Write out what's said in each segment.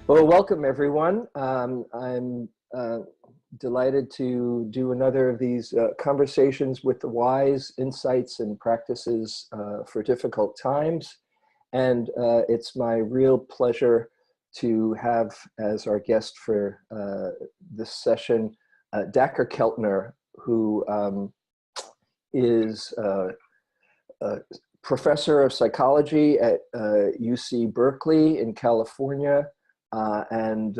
Well, welcome everyone. I'm delighted to do another of these conversations with the wise insights and practices for difficult times. And it's my real pleasure to have as our guest for this session, Dacher Keltner, who is a professor of psychology at UC Berkeley in California, and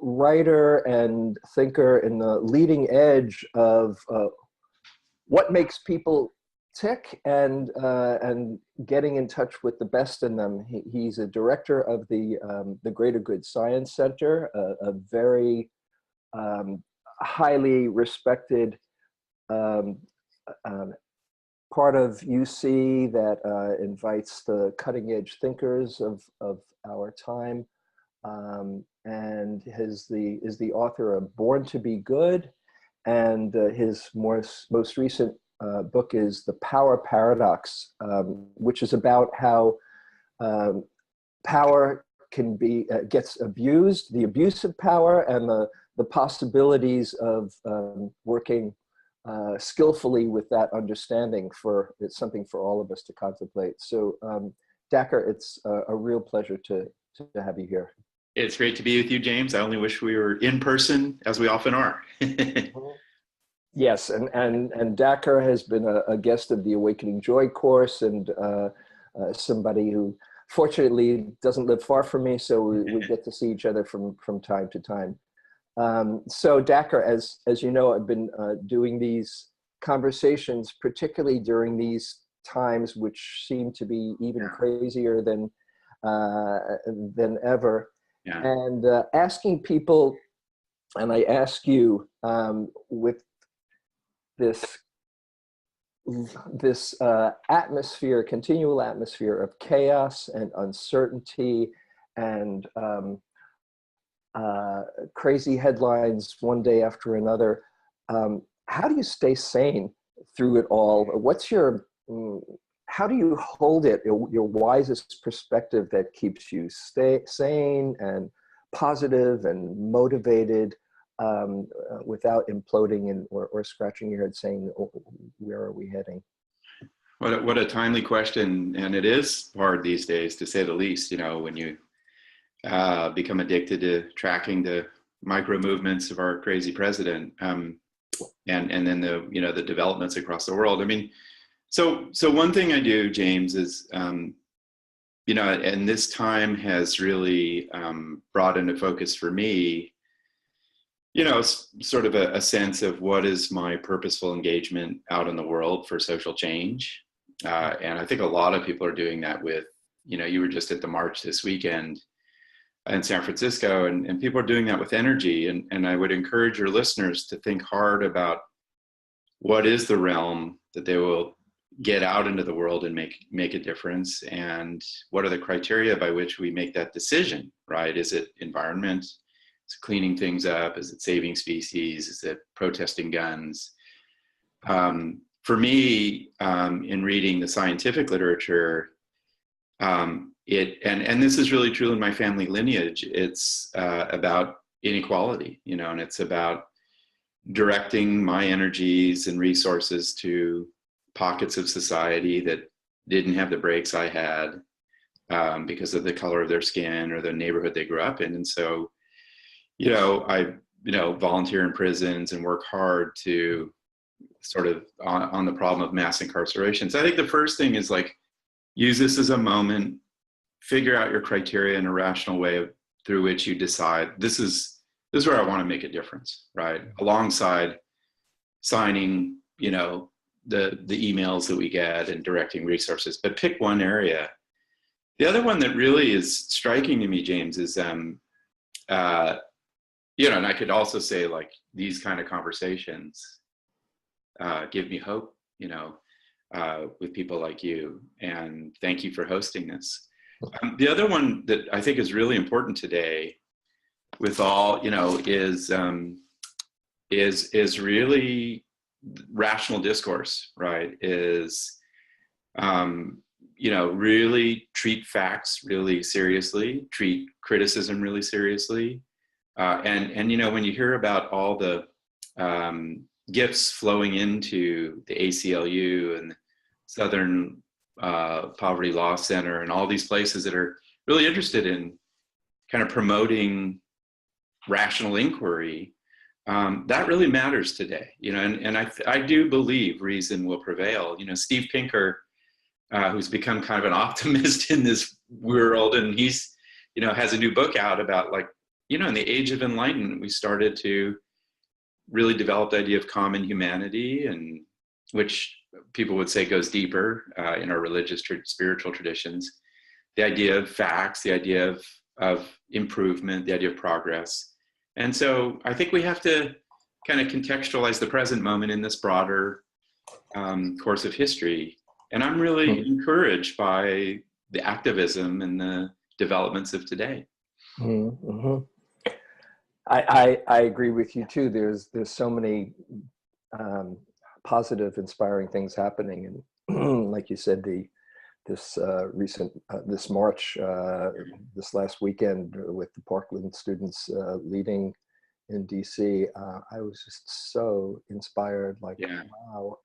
writer and thinker in the leading edge of what makes people tick and getting in touch with the best in them. He's a director of the Greater Good Science Center, a very highly respected part of UC that invites the cutting edge thinkers of our time, and is the author of Born to Be Good, and his most recent book is The Power Paradox, which is about how power can be gets abused, the abuse of power, and the possibilities of working skillfully with that understanding. It's something for all of us to contemplate. So Dacher, it's a real pleasure to have you here. It's great to be with you, James. I only wish we were in person, as we often are. Yes, and Dacher has been a guest of the Awakening Joy course, and somebody who fortunately doesn't live far from me, so we get to see each other from time to time. So Dacher, as you know, I've been doing these conversations, particularly during these times, which seem to be even crazier than ever. Yeah. And asking people, and I ask you, with this atmosphere, continual atmosphere of chaos and uncertainty and crazy headlines one day after another. How do you stay sane through it all? How do you hold it, your wisest perspective that keeps you sane and positive and motivated, without imploding or scratching your head saying, oh, where are we heading? What a timely question. And it is hard these days, to say the least, when you become addicted to tracking the micro movements of our crazy president, and then the developments across the world. I mean, so one thing I do, James, is and this time has really brought into focus for me, sort of a sense of what is my purposeful engagement out in the world for social change, and I think a lot of people are doing that with, you were just at the march this weekend in San Francisco, and people are doing that with energy. And I would encourage your listeners to think hard about what is the realm that they will get out into the world and make a difference, and what are the criteria by which we make that decision, right? Is it environment? Is it cleaning things up? Is it saving species? Is it protesting guns? For me, in reading the scientific literature, and this is really true in my family lineage, it's about inequality, and it's about directing my energies and resources to pockets of society that didn't have the breaks I had, because of the color of their skin or the neighborhood they grew up in. And so, I volunteer in prisons and work hard to sort of on the problem of mass incarceration. So I think the first thing is, like, use this as a moment, figure out your criteria in a rational way through which you decide, this is where I want to make a difference, right? Alongside signing, the emails that we get and directing resources, but pick one area. The other one that really is striking to me, James, is, and I could also say, like, these kind of conversations give me hope, with people like you, and thank you for hosting this. The other one that I think is really important today with all, is really rational discourse, right? Is really treat facts really seriously, treat criticism really seriously. And when you hear about all the gifts flowing into the ACLU and Southern Poverty Law Center and all these places that are really interested in kind of promoting rational inquiry, that really matters today, and I do believe reason will prevail. Steve Pinker, who's become kind of an optimist in this world, and he's, has a new book out about, like, in the age of enlightenment, we started to really develop the idea of common humanity, and which people would say goes deeper in our religious, spiritual traditions. The idea of facts, the idea of improvement, the idea of progress. And so I think we have to kind of contextualize the present moment in this broader course of history. And I'm really encouraged by the activism and the developments of today. Mm-hmm. I agree with you too. There's so many positive, inspiring things happening, and like you said, this march this last weekend with the Parkland students leading in DC, I was just so inspired. Like, yeah. Wow,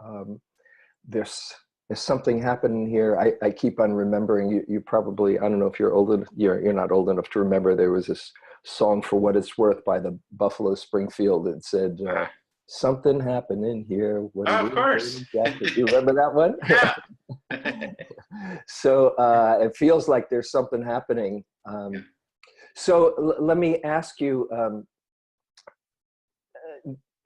there's something happening here. I keep on remembering. You probably, I don't know if you're old enough. You're not old enough to remember. There was this song, "For What It's Worth" by the Buffalo Springfield. It said, "Something happened in here." What of course. Exactly. Do you remember that one? Yeah. So it feels like there's something happening. So let me ask you,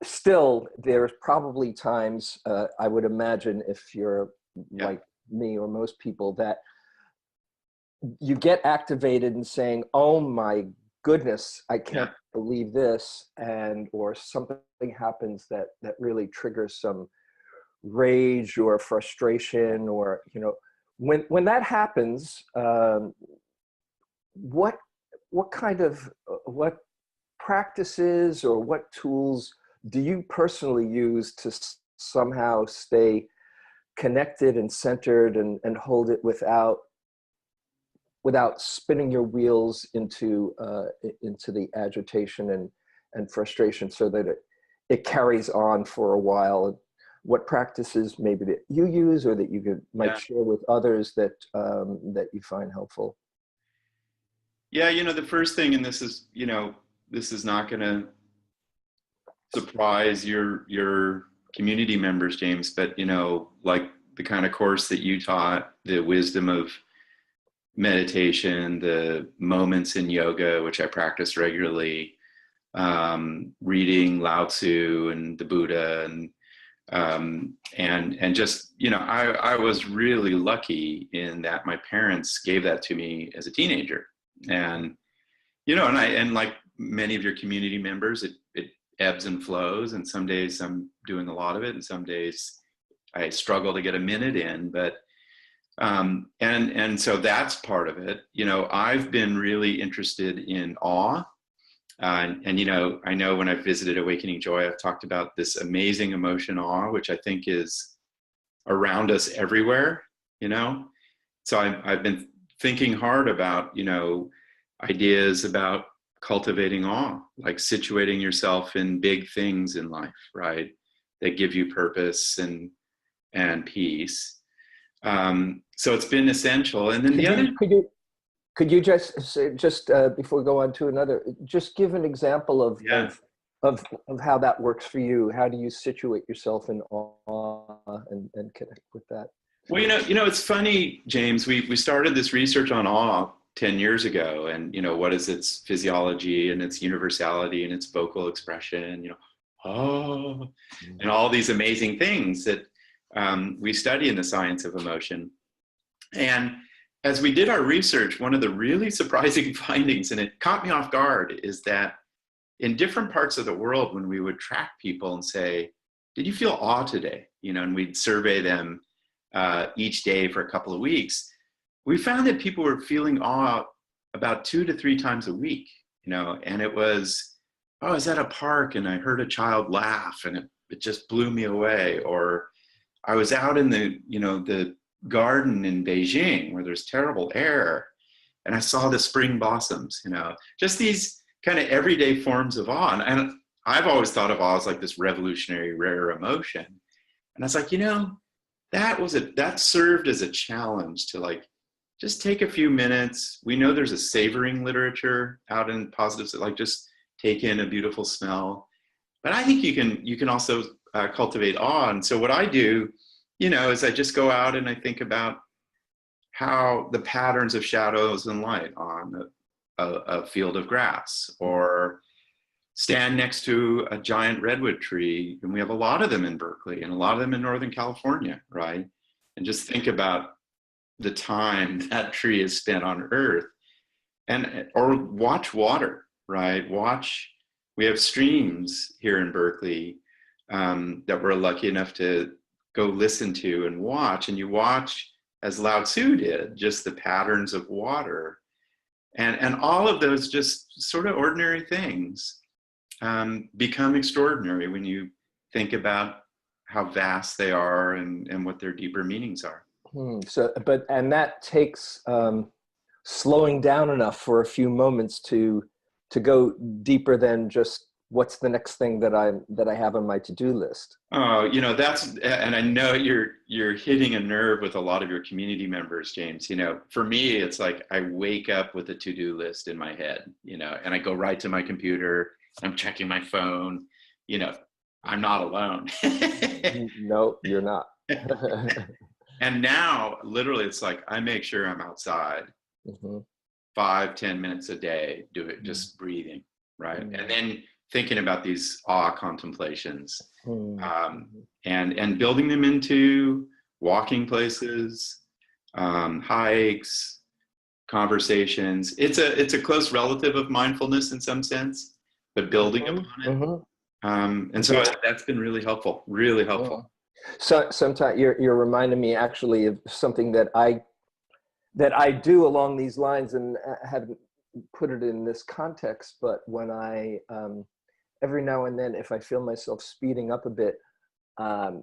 still, there's probably times, I would imagine, if you're like me or most people, that you get activated in saying, "Oh my goodness, I can't believe this," or something happens that really triggers some rage or frustration, or when that happens, what practices or what tools do you personally use to somehow stay connected and centered and hold it without spinning your wheels into the agitation and frustration, so that it carries on for a while? What practices maybe that you use, or that you might share with others that you find helpful? Yeah, the first thing, and this is not going to surprise your community members, James, but like the kind of course that you taught, the wisdom of meditation, the moments in yoga, which I practice regularly, reading Lao Tzu and the Buddha, and just, I was really lucky in that my parents gave that to me as a teenager. And, and like many of your community members, it ebbs and flows. And some days I'm doing a lot of it, and some days I struggle to get a minute in, but, and so that's part of it. I've been really interested in awe. And I know when I've visited Awakening Joy, I've talked about this amazing emotion, awe, which I think is around us everywhere, So I've been thinking hard about, ideas about cultivating awe, like situating yourself in big things in life, right? That give you purpose and peace. So it's been essential. And then could you just say, before we go on to another, just give an example of how that works for you? How do you situate yourself in awe and connect with that? Well, it's funny, James, we started this research on awe 10 years ago, and, what is its physiology and its universality and its vocal expression, and all these amazing things that we study in the science of emotion. And as we did our research, one of the really surprising findings, and it caught me off guard, is that in different parts of the world, when we would track people and say, "Did you feel awe today?" And we'd survey them each day for a couple of weeks, we found that people were feeling awe about 2 to 3 times a week, and it was, "Oh, I was at a park and I heard a child laugh and it just blew me away," or "I was out in the garden in Beijing where there's terrible air, and I saw the spring blossoms, just these kind of everyday forms of awe. And I've always thought of awe as like this revolutionary, rare emotion. And I was like, that served as a challenge to like, just take a few minutes. We know there's a savoring literature out in positives that like just take in a beautiful smell. But I think you can also cultivate awe. And so what I do, is I just go out and I think about how the patterns of shadows and light on a field of grass, or stand next to a giant redwood tree. And we have a lot of them in Berkeley and a lot of them in Northern California, right? And just think about the time that tree is spent on earth, or watch water, right? We have streams here in Berkeley that we're lucky enough to go listen to and watch, and you watch, as Lao Tzu did, just the patterns of water, and all of those just sort of ordinary things become extraordinary when you think about how vast they are and what their deeper meanings are. And that takes slowing down enough for a few moments to go deeper than just what's the next thing that I have on my to-do list. Oh, and I know you're hitting a nerve with a lot of your community members, James. For me, it's like I wake up with a to-do list in my head, and I go right to my computer. I'm checking my phone. I'm not alone. No, you're not. And now, literally, it's like I make sure I'm outside 5-10 minutes a day, just breathing, right? And then thinking about these awe contemplations, and building them into walking places, hikes, conversations. It's a close relative of mindfulness in some sense, but building upon it. And so that's been really helpful, really helpful. So sometimes you're reminding me actually of something that I do along these lines, and I haven't put it in this context, but when I every now and then, if I feel myself speeding up a bit, I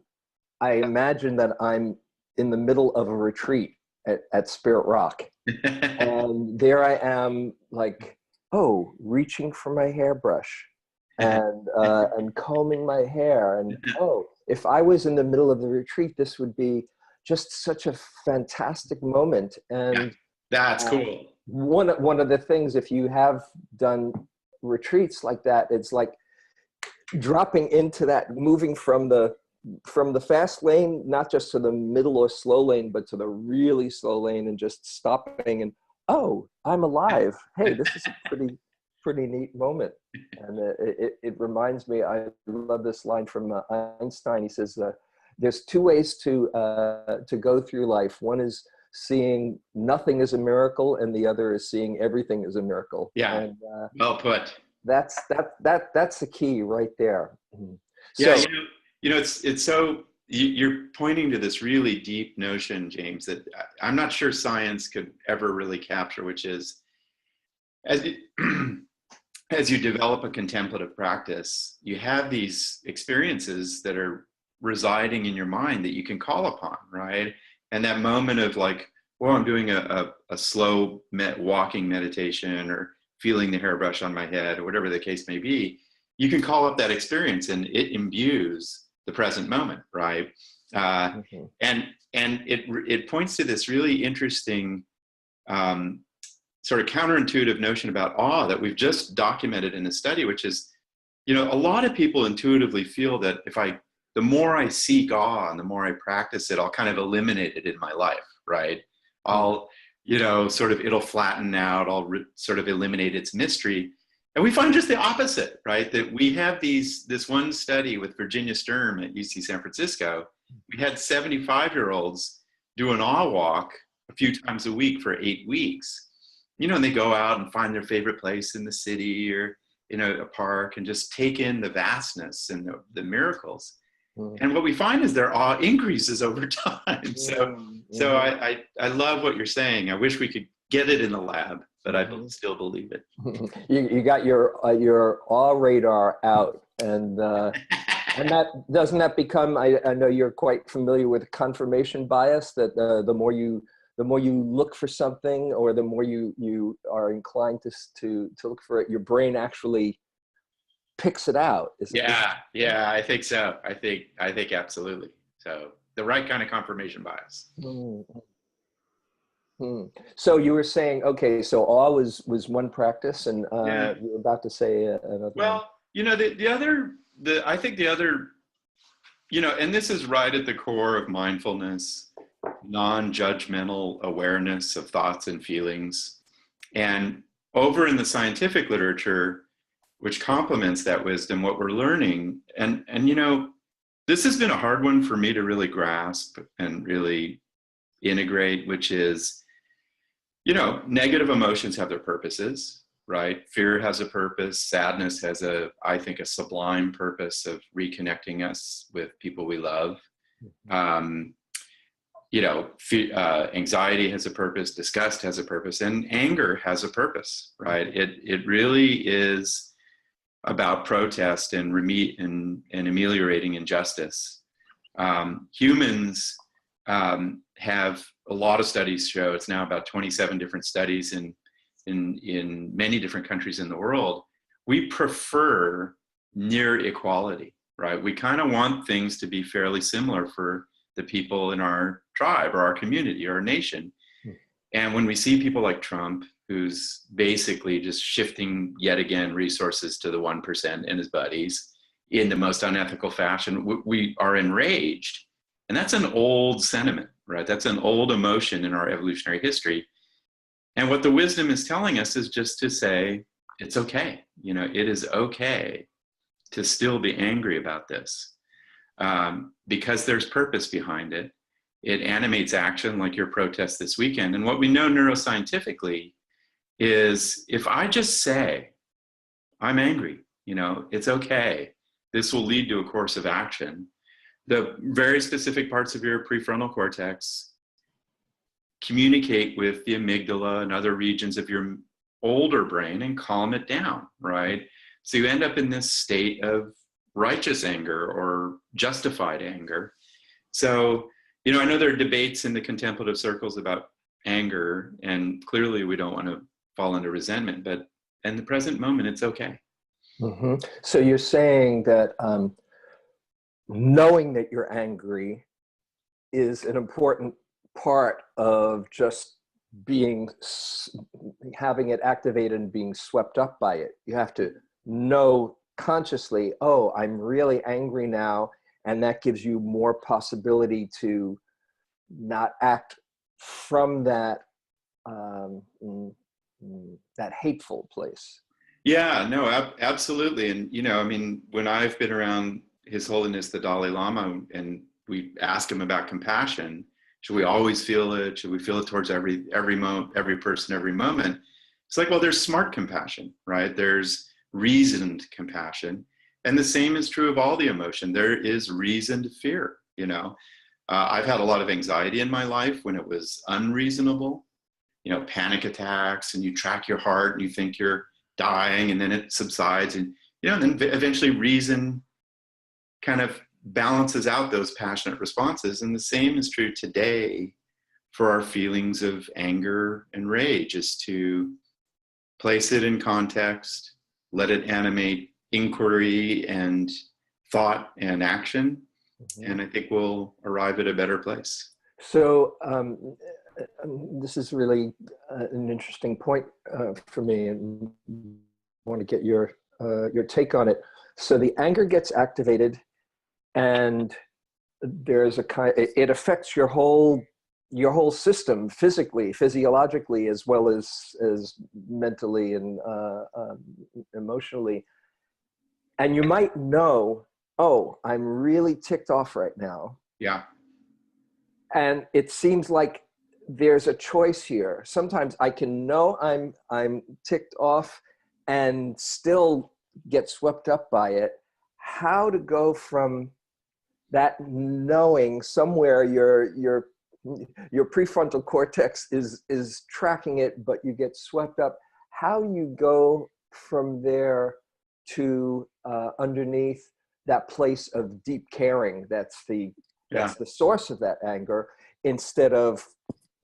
imagine that I'm in the middle of a retreat at Spirit Rock, and there I am, like, reaching for my hairbrush and combing my hair, and if I was in the middle of the retreat, this would be just such a fantastic moment. And that's cool. One of the things, if you have done retreats like that, it's like dropping into that, moving from the fast lane, not just to the middle or slow lane, but to the really slow lane, and just stopping and, I'm alive. Hey, this is a pretty neat moment. And it reminds me, I love this line from Einstein. He says, there's two ways to go through life. One is seeing nothing as a miracle, and the other is seeing everything as a miracle. Yeah, and, well put. That's the key right there. Yeah, so, it's so, you're pointing to this really deep notion, James, that I'm not sure science could ever really capture, which is, as you develop a contemplative practice, you have these experiences that are residing in your mind that you can call upon, right? And that moment of like, I'm doing a slow walking meditation, or feeling the hairbrush on my head, or whatever the case may be, you can call up that experience, and it imbues the present moment, right? And it points to this really interesting sort of counterintuitive notion about awe that we've just documented in a study, which is, a lot of people intuitively feel that the more I seek awe and the more I practice it, I'll kind of eliminate it in my life, right? It'll flatten out, I'll sort of eliminate its mystery. And we find just the opposite, right? That we have this one study with Virginia Sturm at UC San Francisco. We had 75-year-olds do an awe walk a few times a week for 8 weeks. And they go out and find their favorite place in the city or, a park, and just take in the vastness and the miracles. And what we find is their awe increases over time. So I love what you're saying. I wish we could get it in the lab, but I still believe it. You got your awe radar out, and And that doesn't that become, I know you're quite familiar with confirmation bias, that the more you look for something, or the more you are inclined to look for it, your brain actually picks it out. Yeah, I think so. I think absolutely. So the right kind of confirmation bias. Mm-hmm. So you were saying, okay, so awe was one practice, and Yeah. you were about to say another one. Well, I think the other, and this is right at the core of mindfulness, non-judgmental awareness of thoughts and feelings. And over in the scientific literature, which complements that wisdom, what we're learning, and this has been a hard one for me to really grasp and really integrate, which is, negative emotions have their purposes, right? Fear has a purpose. Sadness has I think, a sublime purpose of reconnecting us with people we love. Anxiety has a purpose, disgust has a purpose, and anger has a purpose, right? It really is about protest and ameliorating injustice. Humans have a lot of studies show, it's now about 27 different studies in many different countries in the world. We prefer near equality, right? We kind of want things to be fairly similar for the people in our tribe or our community or our nation. And when we see people like Trump, who's basically just shifting yet again resources to the 1% and his buddies in the most unethical fashion, we are enraged. And that's an old sentiment, right? That's an old emotion in our evolutionary history. And what the wisdom is telling us is just to say, it's okay. It is okay to still be angry about this, because there's purpose behind it. It animates action, like your protest this weekend. And what we know neuroscientifically is, if I just say, I'm angry, it's okay, this will lead to a course of action. The very specific parts of your prefrontal cortex communicate with the amygdala and other regions of your older brain and calm it down, right? So you end up in this state of righteous anger or justified anger. So, I know there are debates in the contemplative circles about anger, and clearly we don't want to fall into resentment, but in the present moment, it's okay. Mm-hmm. So you're saying that knowing that you're angry is an important part of just having it activated and being swept up by it. You have to know consciously, oh, I'm really angry now, and that gives you more possibility to not act from that that hateful place. Yeah, no, absolutely. And, when I've been around His Holiness, the Dalai Lama, and we ask him about compassion, should we always feel it? Should we feel it towards every person, every moment? It's like, well, there's smart compassion, right? There's reasoned compassion. And the same is true of all the emotion. There is reasoned fear, I've had a lot of anxiety in my life when it was unreasonable, panic attacks, and you track your heart and you think you're dying, and then it subsides, and then eventually reason kind of balances out those passionate responses. And the same is true today for our feelings of anger and rage, is to place it in context, let it animate inquiry and thought and action, and I think we'll arrive at a better place. So this is really an interesting point for me, and I want to get your take on it. So the anger gets activated, and there's it affects your whole system, physically, physiologically, as well as mentally and emotionally. And you might know, oh, I'm really ticked off right now. Yeah. And it seems like there's a choice here. Sometimes I can know I'm ticked off and still get swept up by it. How to go from that knowing, somewhere your prefrontal cortex is tracking it, but you get swept up. How you go from there to underneath, that place of deep caring that's Yeah. the source of that anger, instead of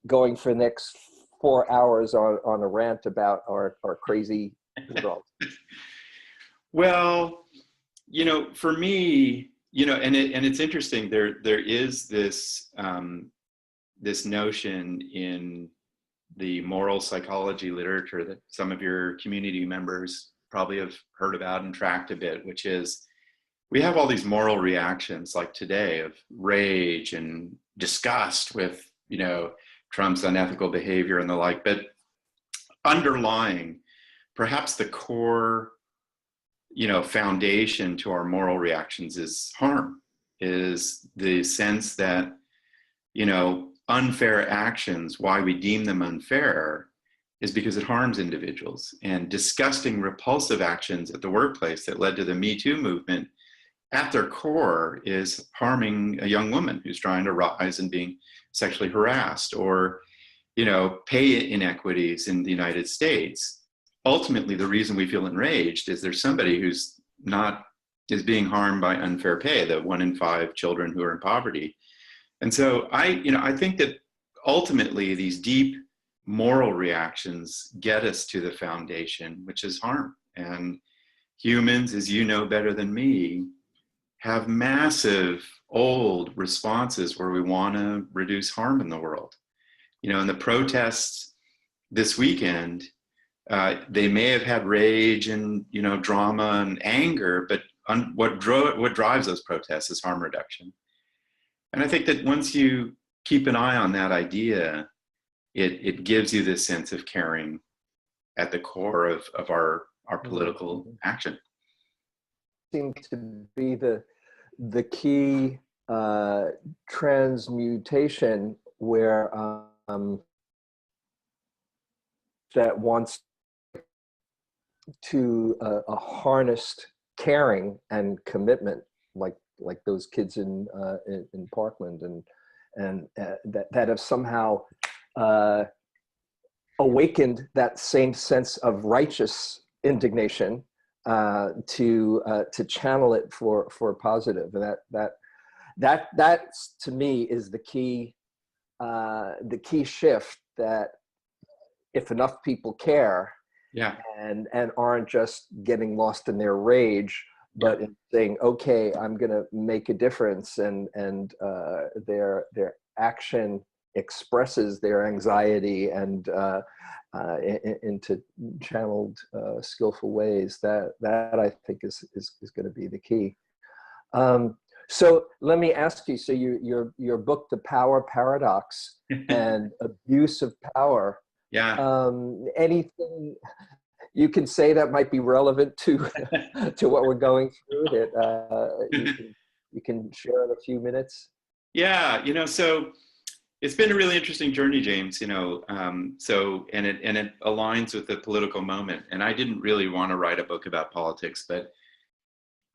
going for the next 4 hours on a rant about our crazy world. Well, for me, and it's interesting. There is this notion in the moral psychology literature that some of your community members probably have heard about and tracked a bit, which is we have all these moral reactions like today of rage and disgust with, Trump's unethical behavior and the like, but underlying perhaps the core, foundation to our moral reactions is harm, is the sense that, unfair actions, why we deem them unfair is because it harms individuals. And disgusting, repulsive actions at the workplace that led to the Me Too movement, at their core is harming a young woman who's trying to rise and being sexually harassed, or, pay inequities in the United States. Ultimately, the reason we feel enraged is there's somebody is being harmed by unfair pay, the 1 in 5 children who are in poverty. And so I think that ultimately these deep moral reactions get us to the foundation, which is harm. And humans, as you know better than me, have massive old responses where we want to reduce harm in the world. In the protests this weekend, they may have had rage and drama and anger, but what drives those protests is harm reduction. And I think that once you keep an eye on that idea, it gives you this sense of caring at the core of our political action. Seems to be the key transmutation where that wants to a harnessed caring and commitment, like those kids in Parkland, and that have somehow awakened that same sense of righteous indignation to channel it for positive. And that to me is the key shift, that if enough people care, yeah, and aren't just getting lost in their rage, but in saying, okay, I'm going to make a difference, and their action expresses their anxiety and into channeled, skillful ways. That I think is going to be the key. So let me ask you. So your book, The Power Paradox and Abuse of Power. Yeah. Anything you can say that might be relevant to what we're going through that you can share in a few minutes? Yeah, so it's been a really interesting journey, James. So and it aligns with the political moment. And I didn't really want to write a book about politics, but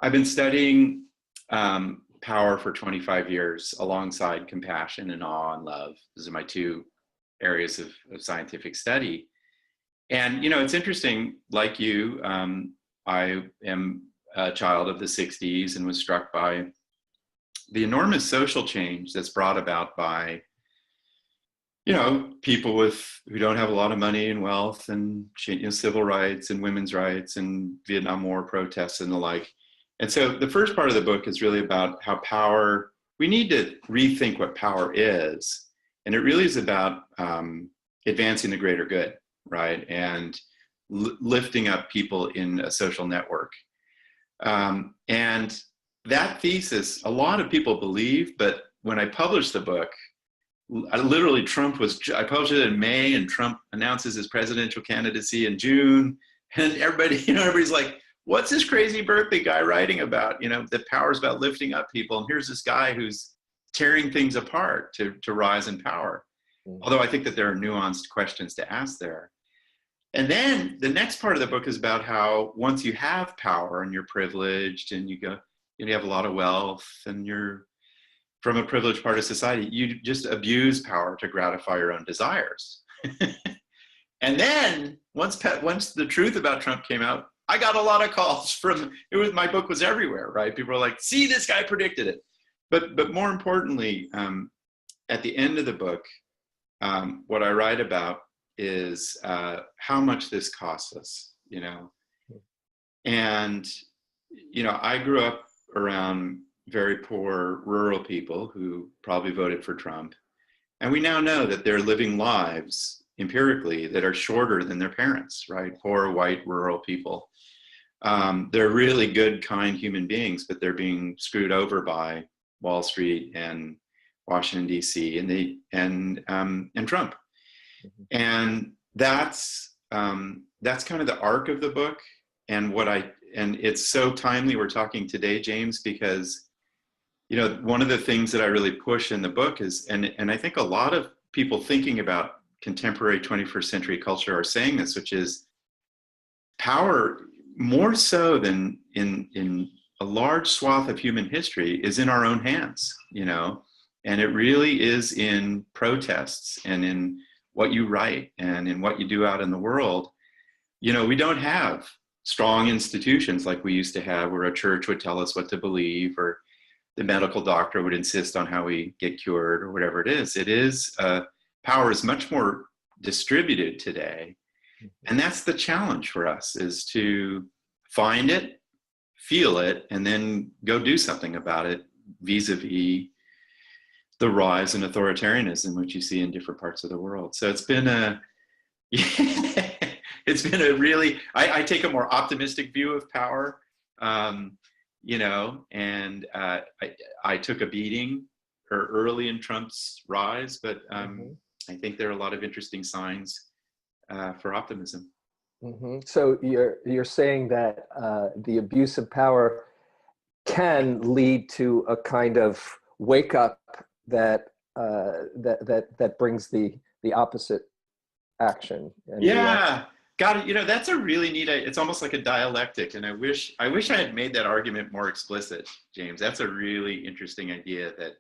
I've been studying power for 25 years alongside compassion and awe and love. Those are my two areas of scientific study. And, it's interesting, like you, I am a child of the 60s and was struck by the enormous social change that's brought about by, people who don't have a lot of money and wealth, and civil rights and women's rights and Vietnam War protests and the like. And so the first part of the book is really about how we need to rethink what power is. And it really is about advancing the greater good, right? And lifting up people in a social network. And that thesis, a lot of people believe, but when I published the book, I published it in May, and Trump announces his presidential candidacy in June. And everybody's like, what's this crazy Berkeley guy writing about? That power is about lifting up people. And here's this guy who's tearing things apart to rise in power. Although I think that there are nuanced questions to ask there. And then the next part of the book is about how once you have power and you're privileged and you have a lot of wealth and you're from a privileged part of society, you just abuse power to gratify your own desires. And then once the truth about Trump came out, I got a lot of calls from, my book was everywhere, right? People were like, see, this guy predicted it. But more importantly, at the end of the book, what I write about is how much this costs us, And, I grew up around very poor rural people who probably voted for Trump. And we now know that they're living lives empirically that are shorter than their parents, right? Poor, white, rural people. They're really good, kind human beings, but they're being screwed over by Wall Street and Washington, D.C. and Trump. And that's kind of the arc of the book. And it's so timely we're talking today, James, because one of the things that I really push in the book is, and I think a lot of people thinking about contemporary 21st century culture are saying this, which is power, more so than in a large swath of human history, is in our own hands, and it really is in protests and in what you write and in what you do out in the world. We don't have strong institutions like we used to have, where a church would tell us what to believe, or the medical doctor would insist on how we get cured, or whatever it is. Power is much more distributed today. And that's the challenge for us, is to find it, feel it, and then go do something about it, vis-a-vis the rise in authoritarianism, which you see in different parts of the world. So it's been really, I take a more optimistic view of power. And I took a beating early in Trump's rise, but I think there are a lot of interesting signs for optimism. So you're saying that the abuse of power can lead to a kind of wake up that brings the opposite action. Yeah. Got it. That's a really neat, it's almost like a dialectic. And I wish I had made that argument more explicit, James. That's a really interesting idea, that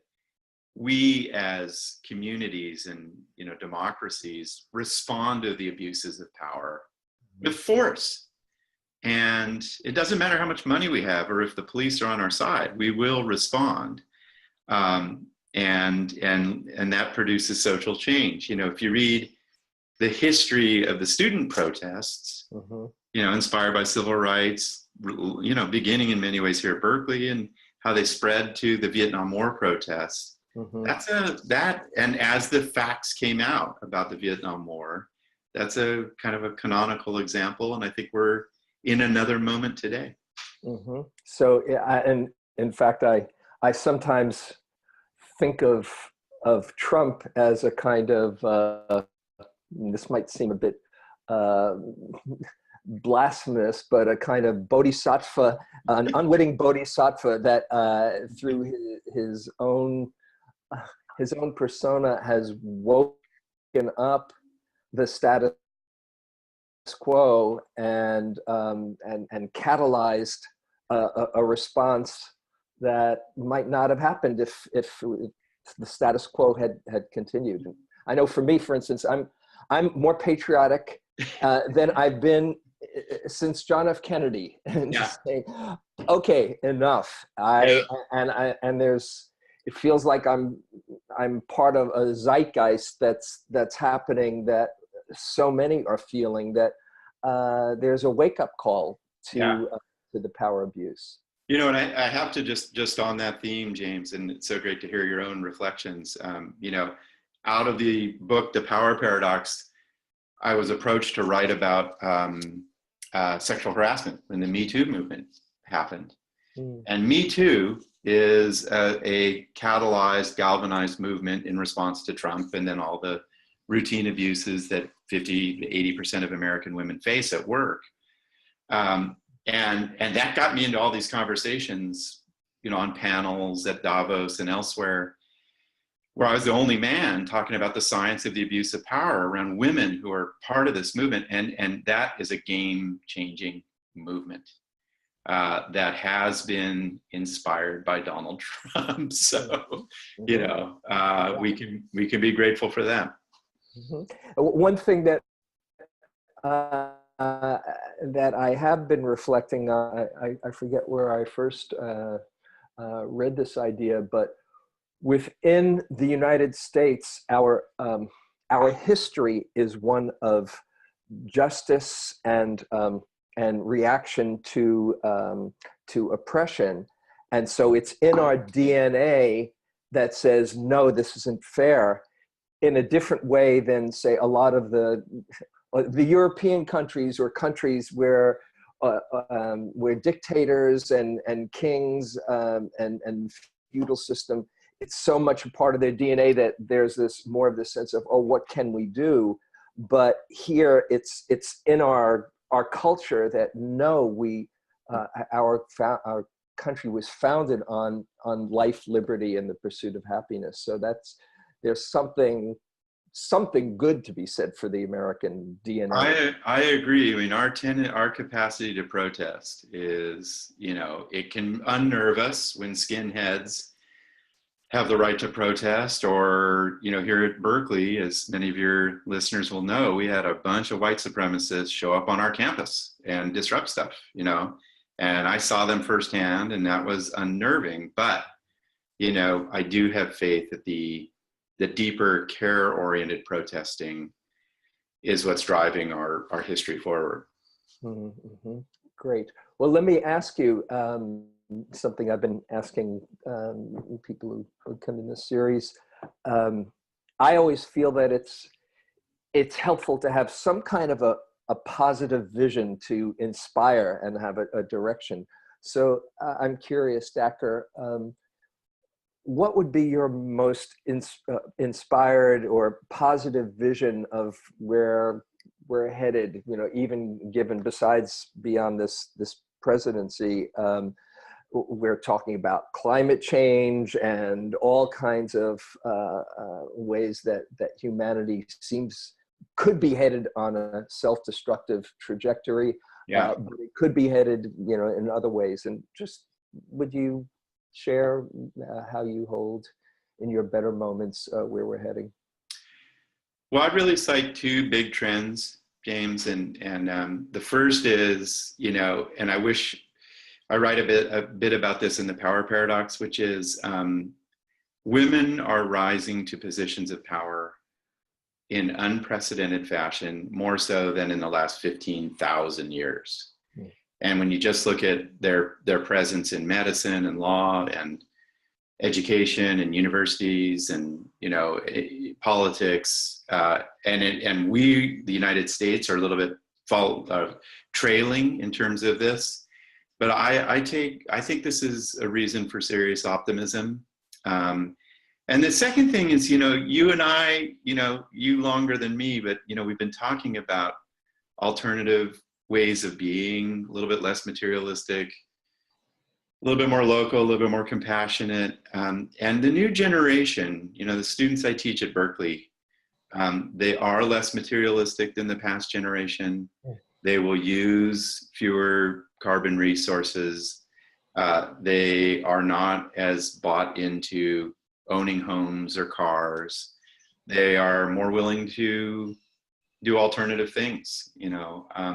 we as communities and, democracies respond to the abuses of power with force. And it doesn't matter how much money we have or if the police are on our side, we will respond. And that produces social change. If you read the history of the student protests, inspired by civil rights, beginning in many ways here at Berkeley, and how they spread to the Vietnam War protests. And as the facts came out about the Vietnam War, that's a kind of a canonical example. And I think we're in another moment today. So, and in fact, I sometimes think of Trump as a kind of, this might seem a bit blasphemous, but a kind of bodhisattva, an unwitting bodhisattva that through his own persona has woken up the status quo and catalyzed a response that might not have happened if the status quo had continued. I know for me, for instance, I'm more patriotic than I've been since John F. Kennedy. And just saying, okay, enough. It feels like I'm part of a zeitgeist that's happening, that so many are feeling, that there's a wake-up call to the power abuse. And I have to just on that theme, James, and it's so great to hear your own reflections. Out of the book, The Power Paradox, I was approached to write about sexual harassment when the Me Too movement happened. And Me Too is a catalyzed, galvanized movement in response to Trump and then all the routine abuses that 50 to 80% of American women face at work. And that got me into all these conversations, on panels at Davos and elsewhere, where I was the only man talking about the science of the abuse of power around women who are part of this movement. And that is a game-changing movement that has been inspired by Donald Trump. So, we can be grateful for them. One thing that that I have been reflecting on. I forget where I first read this idea, but within the United States, our history is one of justice and reaction to oppression, and so it's in our DNA that says, no, this isn't fair, in a different way than, say, a lot of the European countries, or countries where dictators and kings and feudal system, it's so much a part of their DNA that there's this more of this sense of, oh, what can we do? But here it's in our culture that, no, our country was founded on life, liberty, and the pursuit of happiness. So there's something good to be said for the American DNA. I agree. I mean, our capacity to protest is, it can unnerve us when skinheads have the right to protest, or, here at Berkeley, as many of your listeners will know, we had a bunch of white supremacists show up on our campus and disrupt stuff, and I saw them firsthand, and that was unnerving. But, I do have faith that the deeper care-oriented protesting is what's driving our history forward. Mm-hmm. Great. Well, let me ask you something I've been asking people who come in this series. I always feel that it's helpful to have some kind of a positive vision to inspire and have a direction. So I'm curious, Dacher, what would be your most inspired or positive vision of where we're headed, even given, besides beyond this presidency? We're talking about climate change and all kinds of ways that humanity could be headed on a self-destructive trajectory. Yeah. But it could be headed, in other ways. And just, would you share how you hold in your better moments where we're heading? Well, I'd really cite two big trends, James, and the first is, and I wish I write a bit about this in The Power Paradox, which is women are rising to positions of power in unprecedented fashion, more so than in the last 15,000 years. Mm. And when you just look at their presence in medicine and law and education and universities and politics, and we, the United States, are a little bit trailing in terms of this. But I think this is a reason for serious optimism. And the second thing is, you and I, you longer than me, but, we've been talking about alternative ways of being, a little bit less materialistic, a little bit more local, a little bit more compassionate. And the new generation, the students I teach at Berkeley, they are less materialistic than the past generation. They will use fewer carbon resources. They are not as bought into owning homes or cars. They are more willing to do alternative things,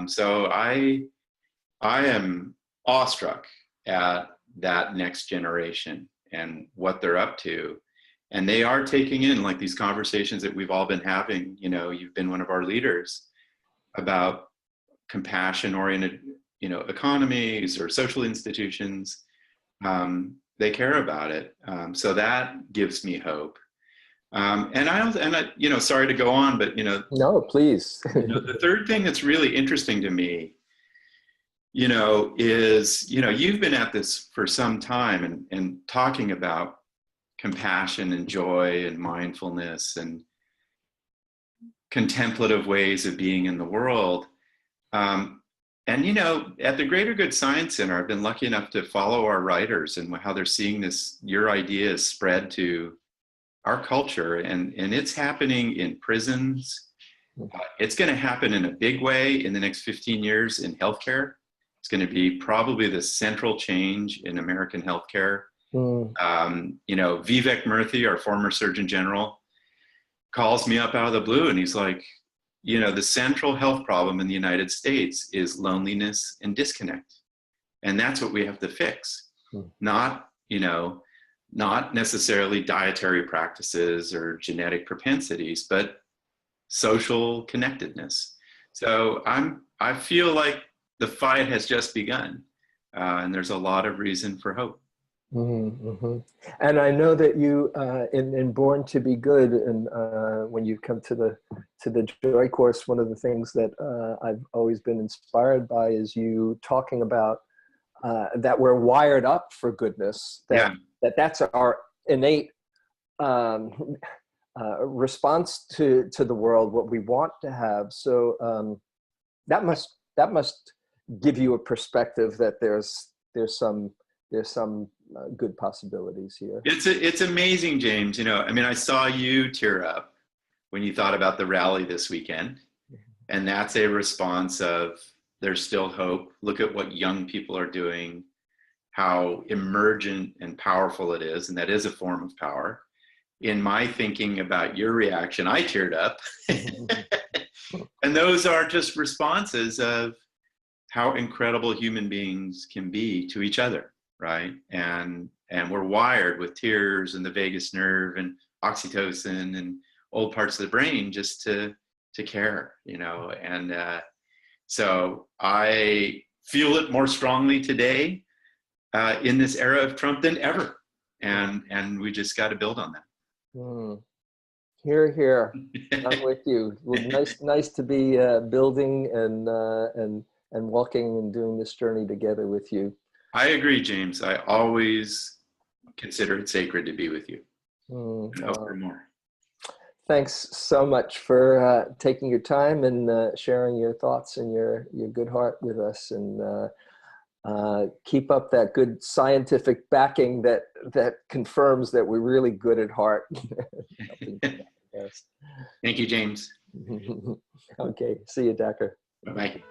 So I am awestruck at that next generation and what they're up to. And they are taking in, like, these conversations that we've all been having. You've been one of our leaders about compassion-oriented, economies or social institutions. They care about it. So that gives me hope. And I, sorry to go on, but, No, please. The third thing that's really interesting to me, is, you've been at this for some time and talking about compassion and joy and mindfulness and contemplative ways of being in the world. And, at the Greater Good Science Center, I've been lucky enough to follow our writers and how they're seeing your ideas spread to our culture. And it's happening in prisons. It's going to happen in a big way in the next 15 years in healthcare. It's going to be probably the central change in American healthcare. Vivek Murthy, our former Surgeon General, calls me up out of the blue and he's like, the central health problem in the United States is loneliness and disconnect. And that's what we have to fix. Not, not necessarily dietary practices or genetic propensities, but social connectedness. So I feel like the fight has just begun, and there's a lot of reason for hope. Mm-hmm. And I know that you, in Born to Be Good, and when you come to the Joy course, one of the things that I've always been inspired by is you talking about that we're wired up for goodness. That's our innate response to the world, what we want to have. So that must give you a perspective that there's some good possibilities here. It's amazing, James. I saw you tear up when you thought about the rally this weekend, and that's a response of there's still hope. Look at what young people are doing, how emergent and powerful it is, and that is a form of power. In my thinking about your reaction, I teared up. And those are just responses of how incredible human beings can be to each other, right? And we're wired with tears and the vagus nerve and oxytocin and old parts of the brain just to care, and so I feel it more strongly today in this era of Trump than ever, and we just got to build on that. Hear, hear. I'm with you. Well, nice to be building and walking and doing this journey together with you. I agree, James. I always consider it sacred to be with you. Hope for more. Thanks so much for taking your time and sharing your thoughts and your good heart with us, and keep up that good scientific backing that confirms that we're really good at heart. Thank you, James. Okay, see you, Dacher. Bye-bye.